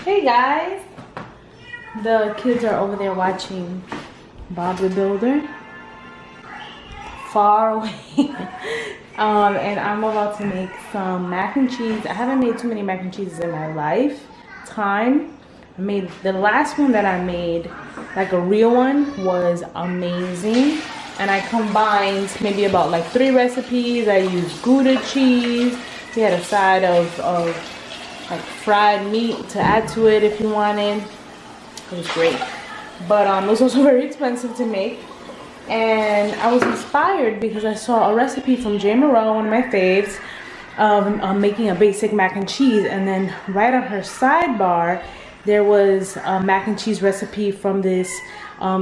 Hey guys, the kids are over there watching Bob the Builder far away. And I'm about to make some mac and cheese. I haven't made too many mac and cheeses in my lifetime. I made the last one that I made, like a real one, was amazing. And I combined maybe about like 3 recipes. I used Gouda cheese. We had a side of like fried meat to add to it if you wanted. It was great, but it was also very expensive to make. And I was inspired because I saw a recipe from Jamerrils, one of my faves, of making a basic mac and cheese. And then right on her sidebar, there was a mac and cheese recipe from this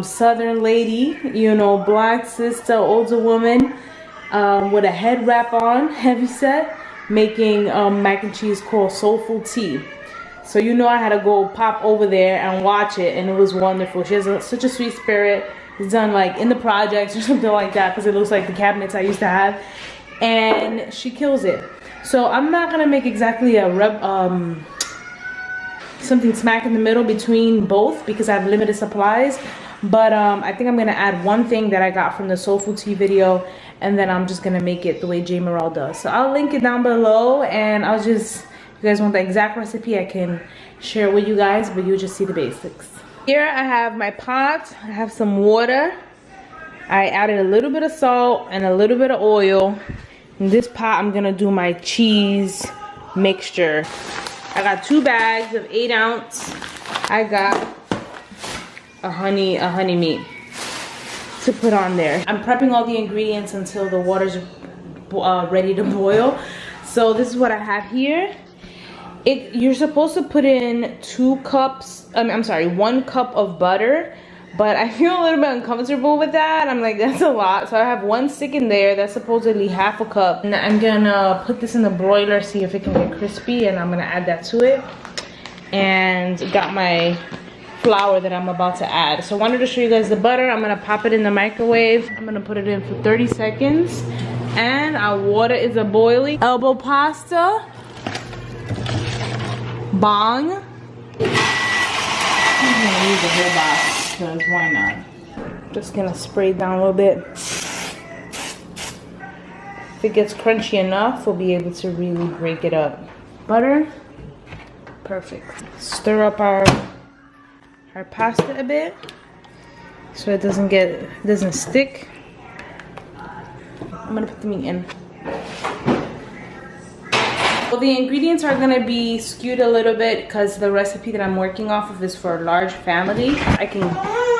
southern lady, you know, black sister, older woman, with a head wrap on, heavy set, making mac and cheese called Soulful T. So you know I had to go pop over there and watch it, and it was wonderful. She has such a sweet spirit. It's done like in the projects or something like that, because it looks like the cabinets I used to have, and she kills it. So I'm not gonna make exactly a something smack in the middle between both because I have limited supplies. But I think I'm gonna add one thing that I got from the Soulful Tea video, and then I'm just gonna make it the way Jamerrils does. So I'll link it down below, and I'll just, if you guys want the exact recipe, I can share with you guys, but you'll just see the basics. Here I have my pot. I have some water. I added a little bit of salt and a little bit of oil. In this pot, I'm gonna do my cheese mixture. I got 2 bags of 8 ounce. I got a honey meat to put on there. I'm prepping all the ingredients until the water's ready to boil. So this is what I have here. You're supposed to put in 2 cups, I'm sorry, 1 cup of butter, but I feel a little bit uncomfortable with that. I'm like, that's a lot. So I have 1 stick in there. That's supposedly half a cup. And I'm gonna put this in the broiler, see if it can get crispy, and I'm gonna add that to it. And got my flour that I'm about to add. So I wanted to show you guys the butter. I'm gonna pop it in the microwave. I'm gonna put it in for 30 seconds. And our water is a boiling. Elbow pasta. Bong. I'm gonna use a whole box, because why not? Just gonna spray it down a little bit. If it gets crunchy enough, we'll be able to really break it up. Butter. Perfect. Stir up our pasta a bit so it doesn't stick. I'm gonna put the meat in. Well, the ingredients are gonna be skewed a little bit because the recipe that I'm working off of is for a large family. I can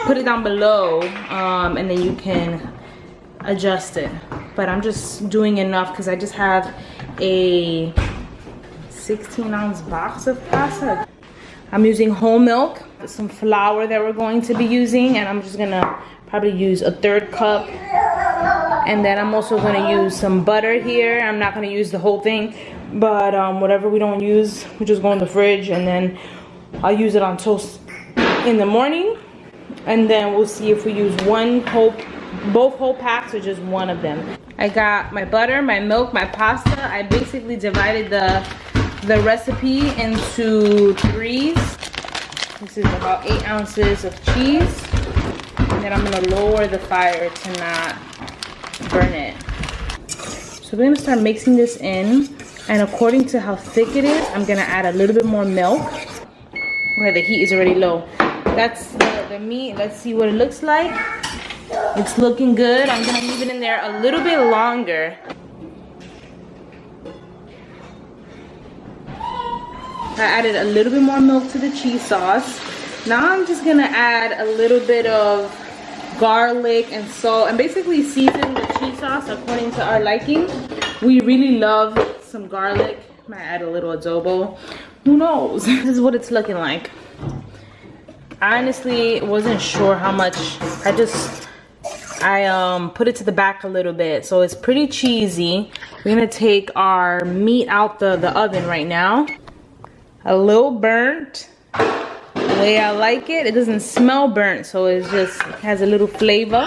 put it down below and then you can adjust it. But I'm just doing enough because I just have a 16-ounce box of pasta. I'm using whole milk, some flour that we're going to be using, and I'm just gonna probably use a 1/3 cup. And then I'm also gonna use some butter here. I'm not gonna use the whole thing, but whatever we don't use, we just go in the fridge, and then I'll use it on toast in the morning. And then we'll see if we use both whole packs or just one of them. I got my butter, my milk, my pasta. I basically divided the recipe into 3s. This is about 8 ounces of cheese. And then I'm gonna lower the fire to not burn it. So we're gonna start mixing this in. And according to how thick it is, I'm gonna add a little bit more milk. Okay, the heat is already low. That's the meat. Let's see what it looks like. It's looking good. I'm gonna leave it in there a little bit longer. I added a little bit more milk to the cheese sauce. Now I'm just gonna add a little bit of garlic and salt and basically season the cheese sauce according to our liking. We really love some garlic. Might add a little adobo. Who knows? This is what it's looking like. I honestly wasn't sure how much. I put it to the back a little bit, so it's pretty cheesy. We're gonna take our meat out the oven right now. A little burnt, the way I like it. It doesn't smell burnt, so it just has a little flavor.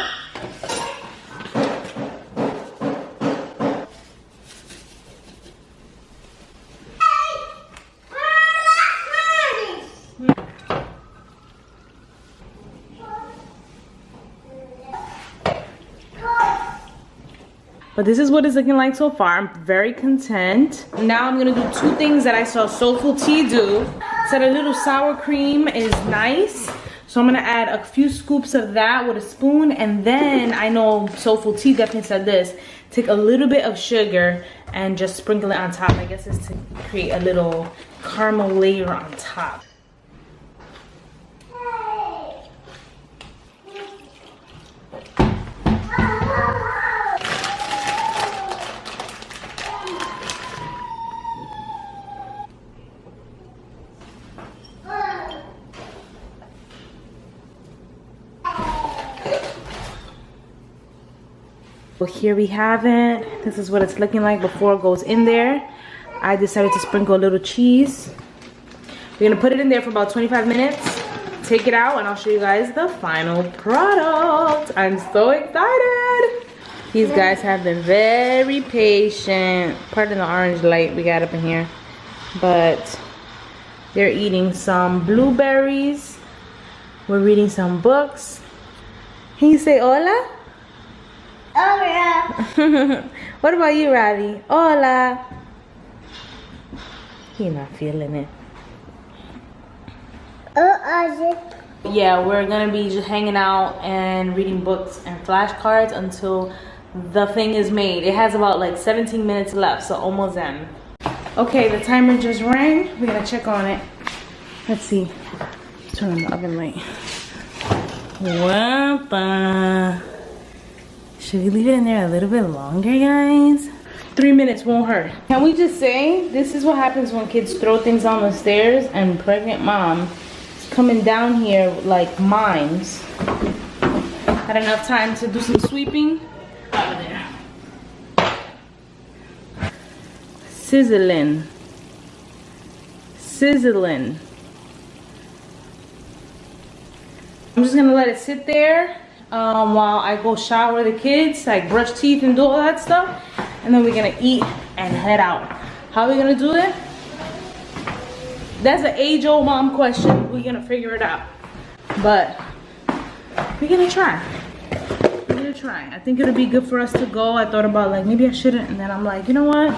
But this is what it's looking like so far. I'm very content. Now I'm gonna do two things that I saw Soulful T do. Said a little sour cream is nice. So I'm gonna add a few scoops of that with a spoon, and then I know Soulful T definitely said this, take a little bit of sugar and just sprinkle it on top. I guess it's to create a little caramel layer on top. Well, here we have it. This is what it's looking like before it goes in there. I decided to sprinkle a little cheese. We're gonna put it in there for about 25 minutes. Take it out and I'll show you guys the final product. I'm so excited. These guys have been very patient. Pardon the orange light we got up in here. But they're eating some blueberries. We're reading some books. Can you say hola? Hola. What about you, Riley? Hola. He's not feeling it. Yeah, we're gonna be just hanging out and reading books and flashcards until the thing is made. It has about like 17 minutes left, so almost done. Okay, the timer just rang. We're gonna check on it. Let's see. Turn on the oven light. Whoppa. Should we leave it in there a little bit longer, guys? 3 minutes won't hurt. Can we just say, this is what happens when kids throw things on the stairs and pregnant mom is coming down here like mimes. Had enough time to do some sweeping. Out of there. Sizzling. Sizzling. I'm just gonna let it sit there while I go shower the kids, like brush teeth and do all that stuff, and then we're gonna eat and head out. How are we gonna do it? That's an age-old mom question. We're gonna figure it out, but we're gonna try. We're gonna try. I think it'll be good for us to go. I thought about like maybe I shouldn't, and then I'm like, you know what?